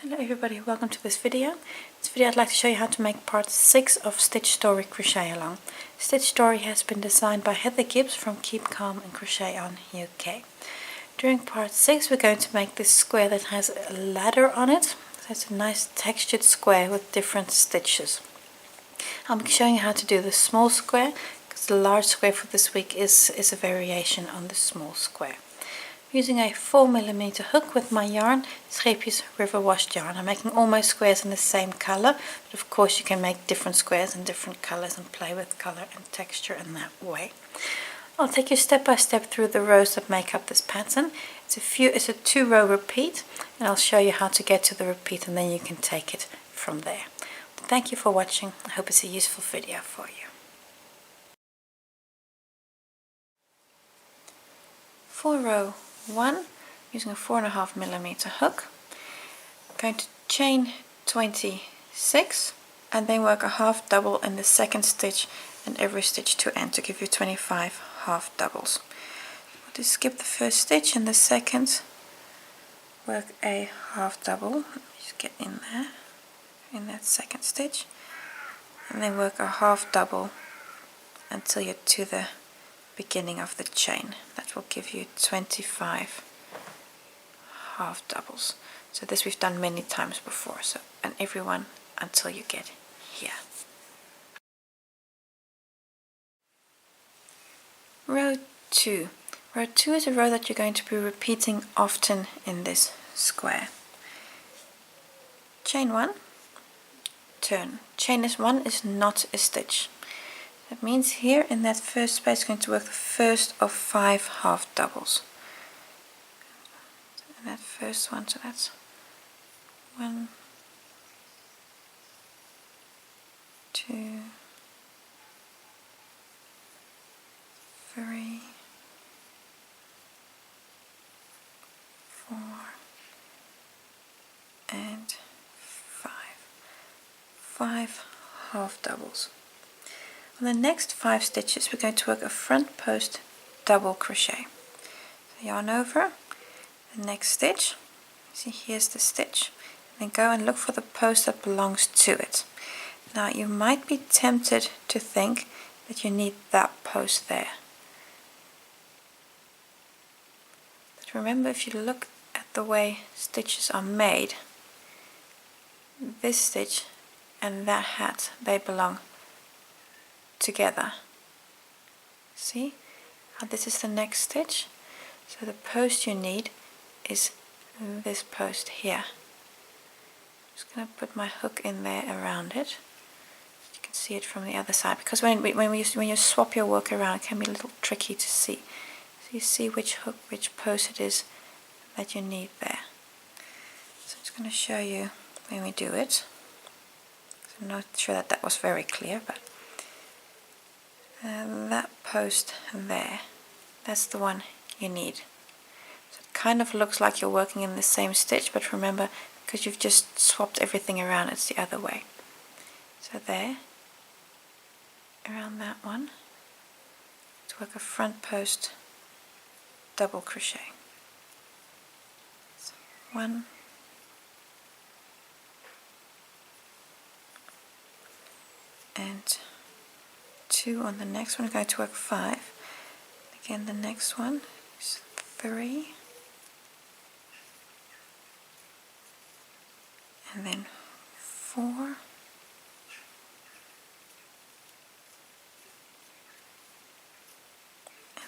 Hello everybody, welcome to this video. This video I'd like to show you how to make part 6 of Stitch Story Crochet Along. Stitch Story has been designed by Heather Gibbs from Keep Calm and Crochet On UK. During part 6 we're going to make this square that has a ladder on it. So it's a nice textured square with different stitches. I'll be showing you how to do the small square because the large square for this week is a variation on the small square. Using a 4mm hook with my yarn, Scheepjes River Washed yarn. I'm making all my squares in the same color, but of course you can make different squares in different colors and play with color and texture in that way. I'll take you step by step through the rows that make up this pattern. It's a 2-row repeat, and I'll show you how to get to the repeat and then you can take it from there. Thank you for watching. I hope it's a useful video for you. For row 1, using a 4.5mm hook, I'm going to chain 26 and then work a half double in the second stitch and every stitch to end to give you 25 half doubles. I'll just skip the first stitch and the second, work a half double, just get in there, in that second stitch, and then work a half double until you're to the beginning of the chain. That will give you 25 half doubles. So this we've done many times before, so and every one until you get here. Row 2. Row 2 is a row that you're going to be repeating often in this square. Chain 1, turn. Chain 1 is not a stitch. That means here in that first space you're going to work the first of 5 half doubles. And that first one, so that's 1, 2, 3, 4, and 5. 5 half doubles. On the next 5 stitches we're going to work a front post double crochet. So yarn over, the next stitch, see here's the stitch, and then go and look for the post that belongs to it. Now you might be tempted to think that you need that post there. But remember, if you look at the way stitches are made, this stitch and that hat, they belong together. See how this is the next stitch? So the post you need is this post here. I'm just going to put my hook in there around it. You can see it from the other side, because when you swap your work around it can be a little tricky to see. So you see which hook, which post it is that you need there. So I'm just going to show you when we do it. So I'm not sure that that was very clear, but that post there, that's the one you need. So it kind of looks like you're working in the same stitch, but remember, because you've just swapped everything around, it's the other way. So there, around that one, to work a front post double crochet. So 1, and 2 on the next one. We're going to work 5. Again, the next one is 3, and then 4,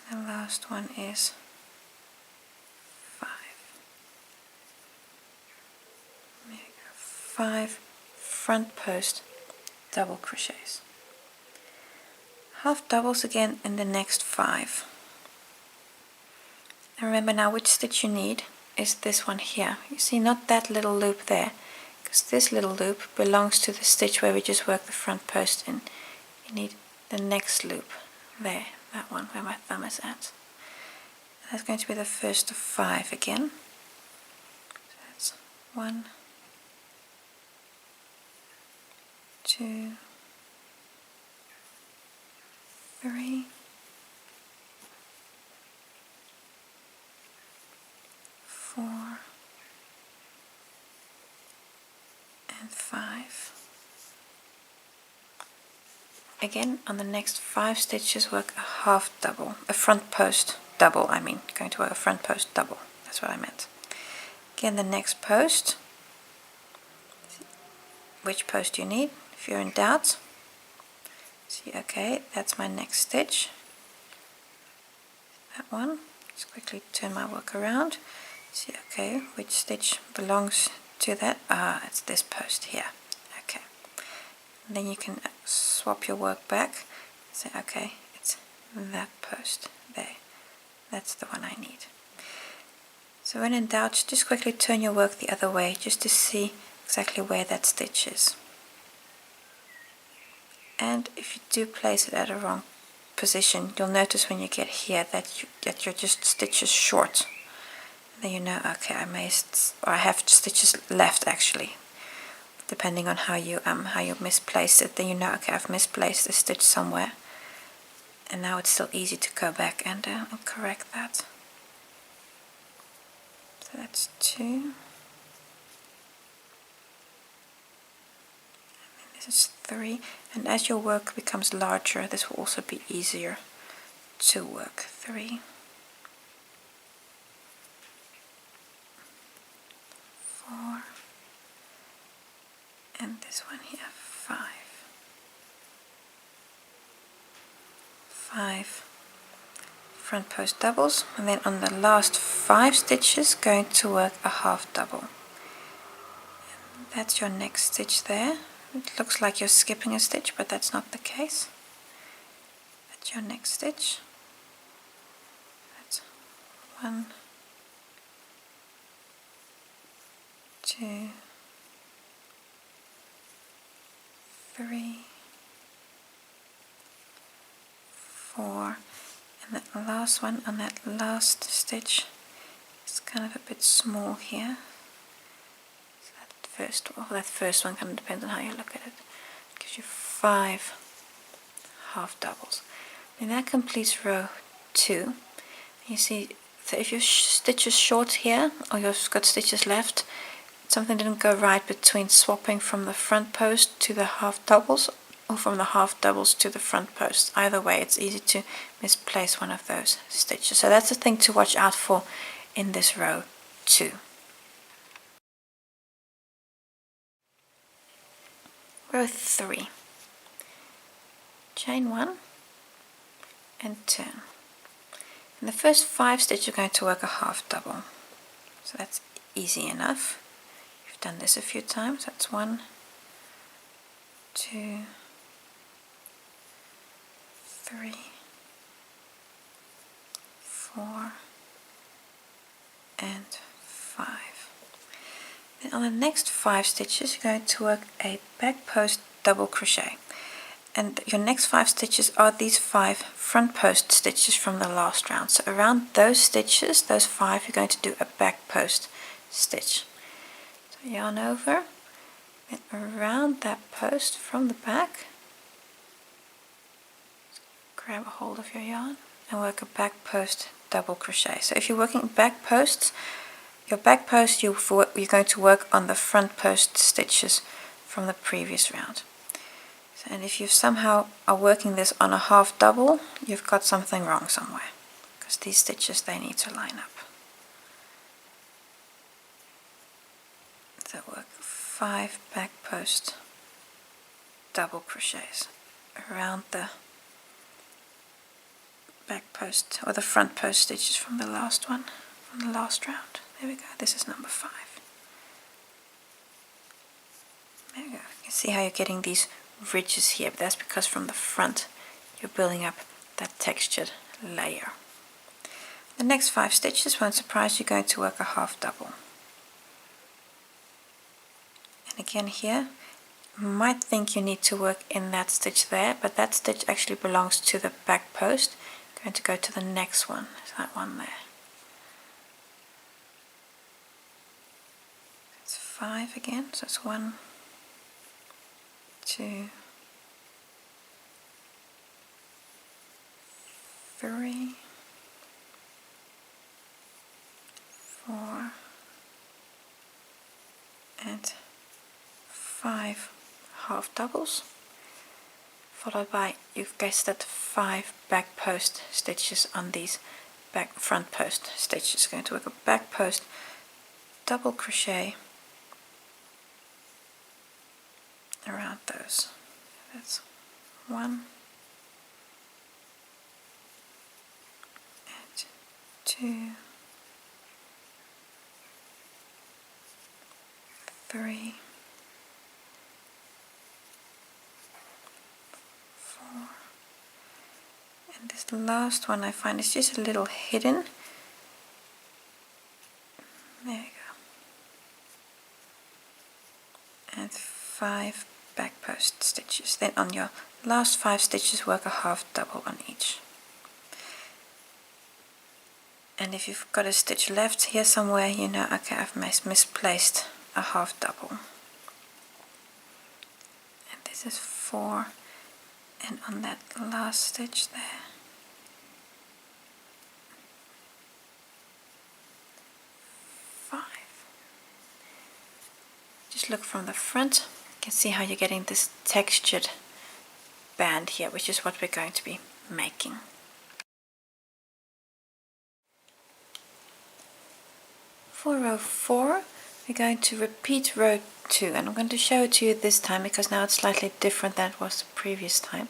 and the last one is 5. There you go. 5 front post double crochets. Half doubles again in the next 5. And remember now which stitch you need is this one here. You see, not that little loop there, because this little loop belongs to the stitch where we just work the front post in. You need the next loop there, that one where my thumb is at. That's going to be the first of 5 again. So that's 1, 2, 3, 4, 5. Again, on the next 5 stitches, work a half double, a front post double. Going to work a front post double. That's what I meant. Again, the next post. Which post you need? If you're in doubt, see, okay, that's my next stitch. That one. Just quickly turn my work around. See, okay, which stitch belongs to that? It's this post here. Okay. And then you can swap your work back. Say, okay, it's that post there. That's the one I need. So when in doubt, just quickly turn your work the other way, just to see exactly where that stitch is. And if you do place it at a wrong position, you'll notice when you get here that you're just stitches short. Then you know, okay, I have stitches left actually. Depending on how you misplace it, then you know, okay, I've misplaced a stitch somewhere. And now it's still easy to go back and correct that. So that's 2. And then this is 3. And as your work becomes larger, this will also be easier to work. 3. 4. And this one here, 5. 5 front post doubles, and then on the last 5 stitches going to work a half double. And that's your next stitch there. It looks like you're skipping a stitch, but that's not the case. That's your next stitch. That's 1, 2, 3, 4, and that last one on that last stitch is kind of a bit small here. So that first one kind of depends on how you look at it. It gives you 5 half doubles. And that completes row 2. You see, so if your stitch is short here, or you've got stitches left, something didn't go right between swapping from the front post to the half doubles, or from the half doubles to the front post. Either way, it's easy to misplace one of those stitches. So that's the thing to watch out for in this row 2. Row 3. Chain 1 and turn. In the first 5 stitches you're going to work a half double. So that's easy enough. You've done this a few times. That's 1, 2, 3, 4, and 5. Then on the next 5 stitches you're going to work a back post double crochet, and your next 5 stitches are these 5 front post stitches from the last round. So around those stitches, those 5, you're going to do a back post stitch. So yarn over, and around that post from the back, grab a hold of your yarn and work a back post double crochet. So if you're working back posts, your back post you're going to work on the front post stitches from the previous round. So, and if you somehow are working this on a half double, you've got something wrong somewhere, because these stitches, they need to line up. So work 5 back post double crochets around the back post or the front post stitches from the last one, from the last round. There we go. This is number 5. There we go. You can see how you're getting these ridges here, but that's because from the front you're building up that textured layer. The next 5 stitches, won't surprise you, going to work a half double. And again here, you might think you need to work in that stitch there, but that stitch actually belongs to the back post. Going to go to the next one, is that one there. It's 5 again, so it's 1, 2, 3, 4, and 5 half doubles, followed by, you've guessed it, 5 back post stitches on these front post stitches. Going to work a back post double crochet around those. That's 1 and 2, 3, 4, and this last one I find is just a little hidden. There you go. And 5 back post stitches. Then on your last 5 stitches work a half double on each. And if you've got a stitch left here somewhere, you know, okay, I've misplaced a half double. And this is 4, and on that last stitch there, 5. Just look from the front, you can see how you're getting this textured band here, which is what we're going to be making. For row 4, we're going to repeat row 2, and I'm going to show it to you this time because now it's slightly different than it was the previous time.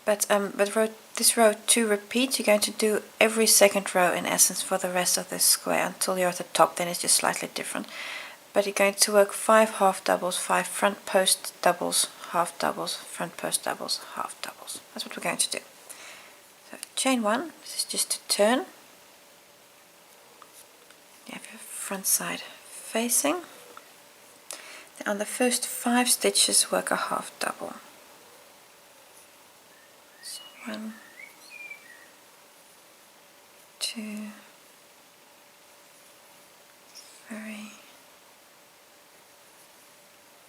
But this row 2 repeat, you're going to do every second row in essence for the rest of this square until you're at the top. Then it's just slightly different. But you're going to work 5 half doubles, 5 front post doubles, half doubles, front post doubles, half doubles. That's what we're going to do. So chain 1, this is just to turn. You have your front side facing. Then on the first 5 stitches work a half double. So 1, 2, 3,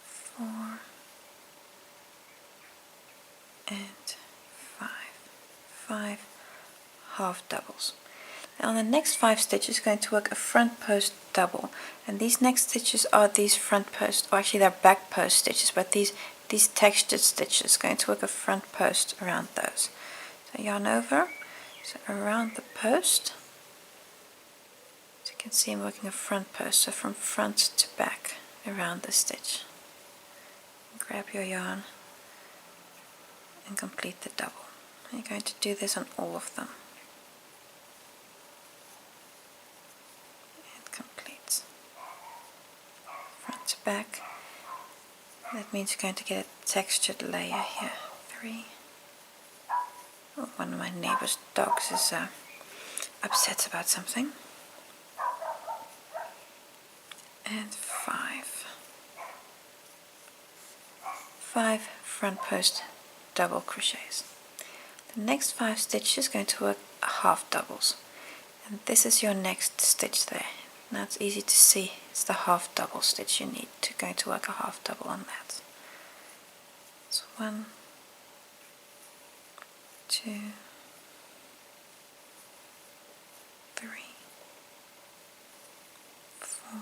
4, and 5. 5 half doubles. And on the next 5 stitches, going to work a front post double, and these next stitches are these front post, or actually they're back post stitches, but these textured stitches, going to work a front post around those. So yarn over, so around the post. As you can see, I'm working a front post, so from front to back around the stitch. Grab your yarn and complete the double. And you're going to do this on all of them. It completes front to back. That means you're going to get a textured layer here. 3. Oh, one of my neighbor's dogs is upset about something. And 5. 5 front post double crochets. The next 5 stitches are going to work half doubles, and this is your next stitch there. Now it's easy to see, it's the half double stitch you need to going to work a half double on that. So 1, 2, 3, 4,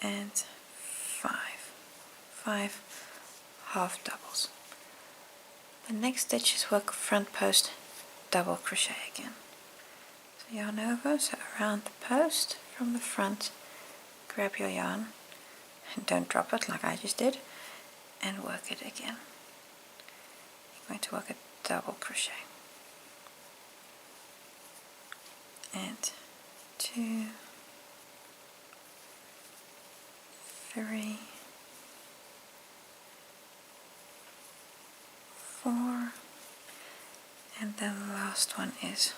and 5. 5 half doubles. The next stitches work front post double crochet again. So yarn over, so around the post from the front, grab your yarn and don't drop it like I just did, and work it again. You're going to work a double crochet. And 2, 3, 4, and then the last one is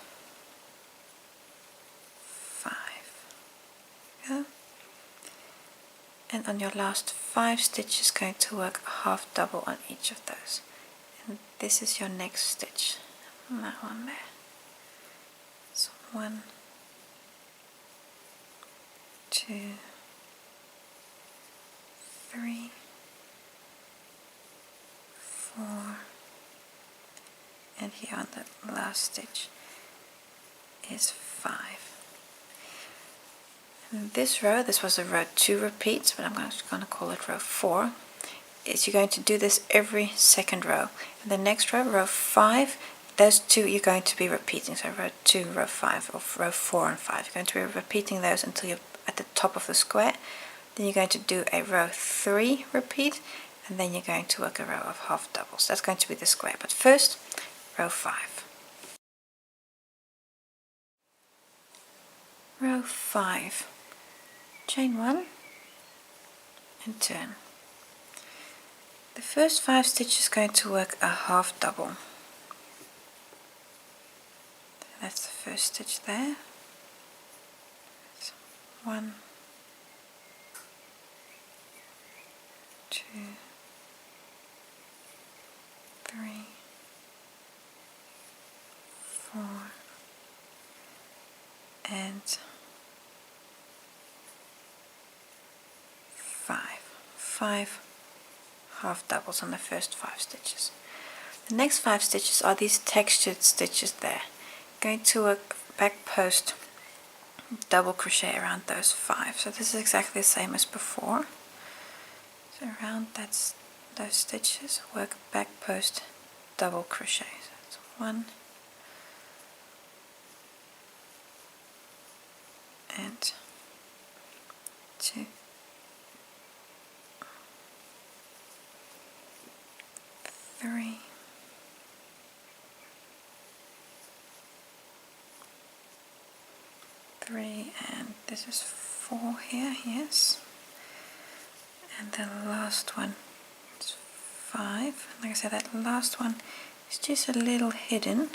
5. Yeah. And on your last 5 stitches, going to work a half double on each of those. And this is your next stitch. And that one there. So 1, 2, 3, 4, and here on the last stitch is 5. This row, this was a row 2 repeat, but I'm just going to call it row 4, is you're going to do this every second row. And the next row, row 5, those two you're going to be repeating. So row 2, row 5, or row 4 and 5. You're going to be repeating those until you're at the top of the square. Then you're going to do a row 3 repeat, and then you're going to work a row of half doubles. That's going to be the square. But first, row 5. Row 5. Chain 1 and turn. The first 5 stitches are going to work a half double. That's the first stitch there. That's 1, 2, 3, 4, and 5 half doubles on the first 5 stitches. The next 5 stitches are these textured stitches there. Going to work back post double crochet around those 5. So this is exactly the same as before. So around those stitches, work back post double crochet. So that's 1 and 2, 3, 3, and this is 4 here, yes. And the last one is 5. Like I said, that last one is just a little hidden.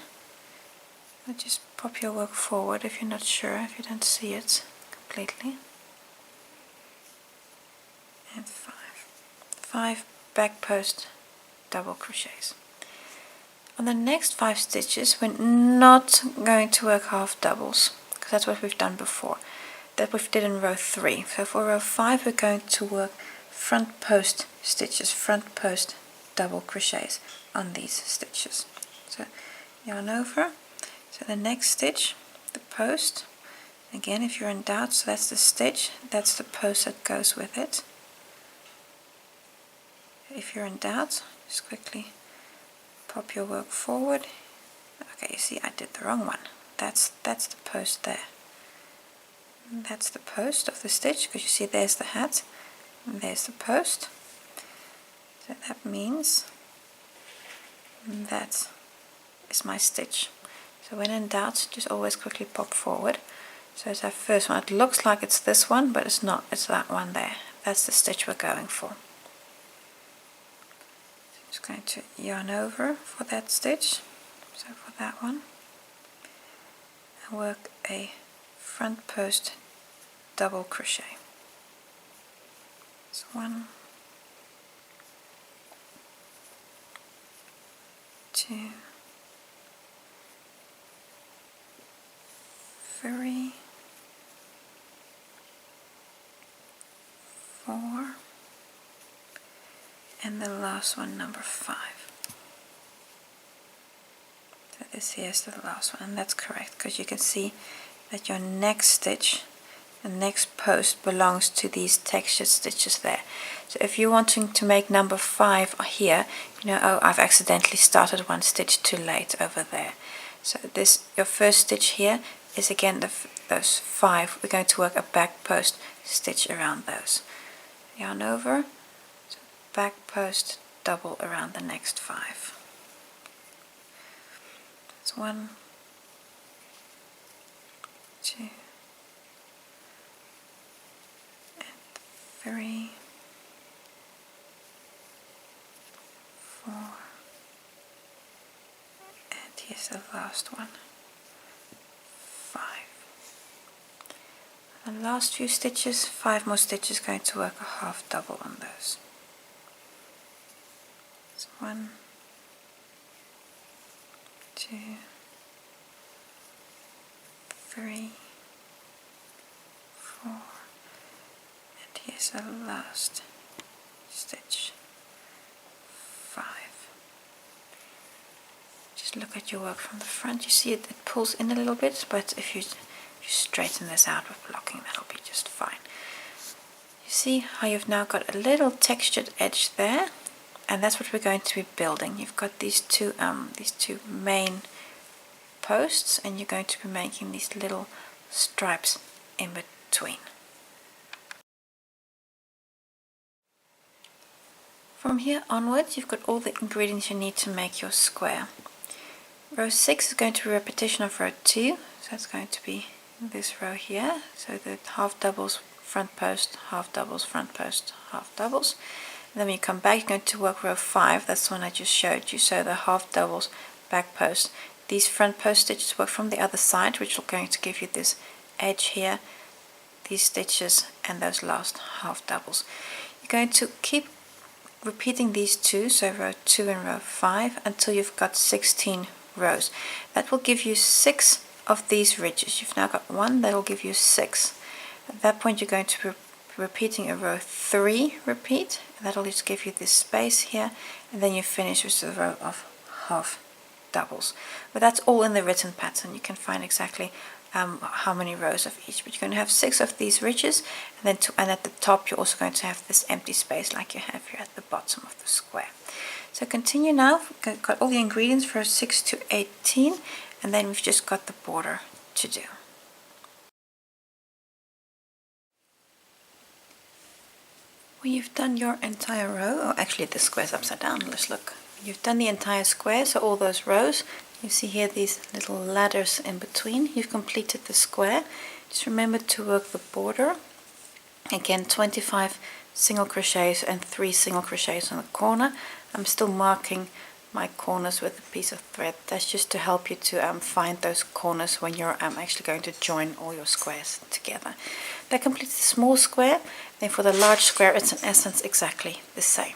So just pop your work forward if you're not sure, if you don't see it completely. And 5 back post double crochets. On the next 5 stitches, we're not going to work half doubles, because that's what we've done before. That we did in row 3. So for row 5, we're going to work front post stitches, front post double crochets on these stitches. So yarn over. So the next stitch, the post. Again, if you're in doubt, so that's the stitch, that's the post that goes with it. If you're in doubt, just quickly pop your work forward. Okay, you see I did the wrong one. That's the post there. That's the post of the stitch, because you see there's the hat and there's the post. So that means that is my stitch. So when in doubt, just always quickly pop forward. So it's our first one. It looks like it's this one, but it's not. It's that one there. That's the stitch we're going for. So I'm just going to yarn over for that stitch. So for that one, and work a front post double crochet. So 1, 2, 3, 4, and the last one, number 5. So this here is the last one, and that's correct, because you can see that your next stitch, the next post, belongs to these textured stitches there. So if you're wanting to make number 5 here, you know, oh, I've accidentally started one stitch too late over there. So this, your first stitch here, is again those 5. We're going to work a back post stitch around those. Yarn over, so back post double around the next 5. That's 1, 2, and 3, 4, and here's the last one, 5. The last few stitches, 5 more stitches, going to work a half double on those. So 1, 2, 3, 4, and here's the last stitch, 5. Just look at your work from the front. You see it pulls in a little bit, but if you you straighten this out with blocking, that'll be just fine. You see how you've now got a little textured edge there, and that's what we're going to be building. You've got these two main posts, and you're going to be making these little stripes in between. From here onwards, you've got all the ingredients you need to make your square. Row 6 is going to be a repetition of row 2, so it's going to be this row here. So the half doubles, front post, half doubles, front post, half doubles. And then when you come back, you're going to work row 5. That's the one I just showed you. So the half doubles, back post. These front post stitches work from the other side, which are going to give you this edge here, these stitches, and those last half doubles. You're going to keep repeating these two, so row 2 and row 5, until you've got 16 rows. That will give you 6 of these ridges. You've now got 1, that will give you 6. At that point you're going to be repeating a row 3 repeat, and that will just give you this space here, and then you finish with a row of half doubles. But that's all in the written pattern. You can find exactly how many rows of each, but you're going to have 6 of these ridges, and then and at the top you're also going to have this empty space like you have here at the bottom of the square. So continue now. We've got all the ingredients for 6 to 18, and then we've just got the border to do. When you've done your entire row, or actually the square's upside down, let's look. You've done the entire square, so all those rows, you see here these little ladders in between. You've completed the square. Just remember to work the border. Again, 25 single crochets and 3 single crochets on the corner. I'm still marking my corners with a piece of thread. That's just to help you to find those corners when you're actually going to join all your squares together. That completes the small square. Then for the large square, it's in essence exactly the same.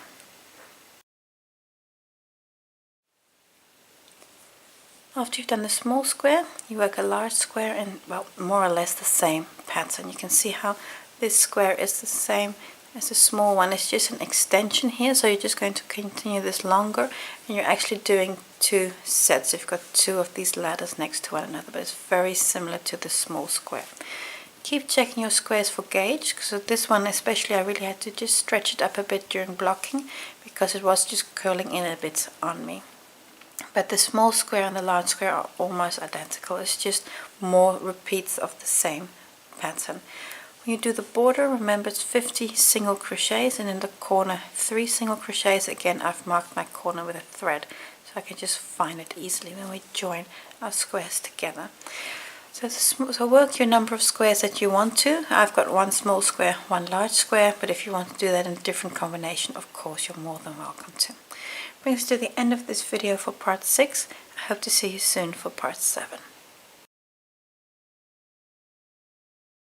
After you've done the small square, you work a large square in, well, more or less the same pattern. You can see how this square is the same as the small one. It's just an extension here, so you're just going to continue this longer, and you're actually doing 2 sets. You've got 2 of these ladders next to one another, but it's very similar to the small square. Keep checking your squares for gauge, because this one especially I really had to just stretch it up a bit during blocking, because it was just curling in a bit on me. But the small square and the large square are almost identical. It's just more repeats of the same pattern. When you do the border, remember it's 50 single crochets, and in the corner 3 single crochets. Again, I've marked my corner with a thread, so I can just find it easily when we join our squares together. So work your number of squares that you want to. I've got 1 small square, 1 large square, but if you want to do that in a different combination, of course, you're more than welcome to. Brings us to the end of this video for part 6. I hope to see you soon for part 7.